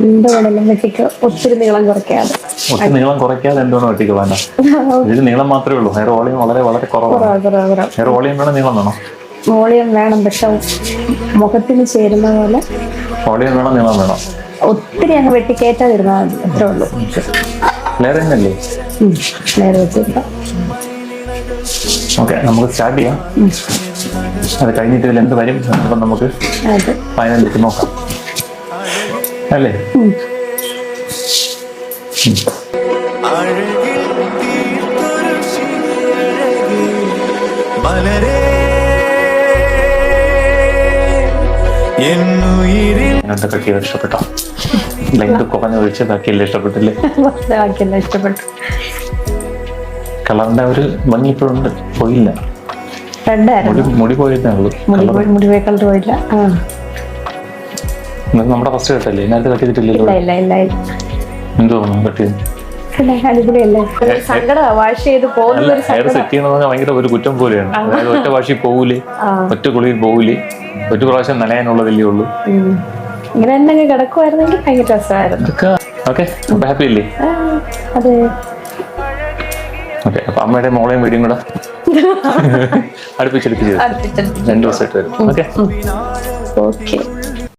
എന്റെ കൂടെല്ലാം വെട്ടിക്ക് ഒത്തിരി നീളം കുറയ്ക്കാതെ. ഒത്തിരി നീളം കുറയ്ക്കാതെ എന്തുകൊണ്ട് വെട്ടിക്ക് വേണ്ട? ഇതിന് നീളം മാത്രമേ ഉള്ളൂ. ഹെയർ വോളിയം വളരെ വളരെ കുറവാണ്. ഹെയർ വോളിയം വേണം, നീളം വേണം? വോളിയം വേണം, പക്ഷെ മുഖത്തിന് ചേരുന്ന പോലെ. വോളിയം വേണം, നീളം വേണം. ഒത്തിരി അങ്ങ് വെട്ടിക്കയറ്റാതിരുന്നാൽ മതി, അത്രേ ഉള്ളൂ. ലെയർ തന്നെയല്ലേ? ലെയർ വെച്ചിട്ട് ഓക്കെ, നമുക്ക് സ്റ്റാർട്ട് ചെയ്യാം. അത് കഴിഞ്ഞിട്ട് ഇതിൽ എന്ത് വരും അപ്പം നമുക്ക് ഫൈനലിലേക്ക് നോക്കാം അല്ലേ? എന്നെ കട്ടിയത് ഇഷ്ടപ്പെട്ടോ? ലെങ്ത് കുറഞ്ഞ ഒഴിച്ച് ബാക്കിയെല്ലാം ഇഷ്ടപ്പെട്ടില്ലേ? ബാക്കിയെല്ലാം ഇഷ്ടപ്പെട്ടു. കളറിന്റെ ഒരു ഭംഗി ഇപ്പോഴുണ്ട്, പോയില്ല. മുടി പോയിട്ടേ ഉള്ളൂ. മുടി കളർ പോയില്ല. നമ്മുടെ ഫസ്റ്റ് കട്ടല്ലേ? ഇതിനകത്ത് കട്ട് ചെയ്തിട്ടില്ലല്ലോ. എന്ത് തോന്നുന്നു കട്ട് ചെയ്ത്? ഹെയർ സെറ്റ് ചെയ്യണമെന്ന് ഭയങ്കര ഒരു കുറ്റം പോലെയാണ്. അതായത് ഒറ്റ വാശി പോകൂലേ, ഒറ്റ കുളിയിൽ പോകൂലേ, ഒറ്റ പ്രാവശ്യം നനയാനുള്ളതല്ലേ ഉള്ളൂ. ഇങ്ങനെ തന്നെ കിടക്കുമായിരുന്നെങ്കിൽ ഭയങ്കര രസമായിരുന്നു. ഓക്കെ, അപ്പൊ ഹാപ്പി അല്ലേ? അതെ. ഓക്കെ, അപ്പൊ അമ്മയുടെ മോളെയും വീടും കൂടെ അടുപ്പിച്ചെടുത്ത് ചെയ്തു 2 ദിവസമായിട്ട് വരും. ഓക്കെ.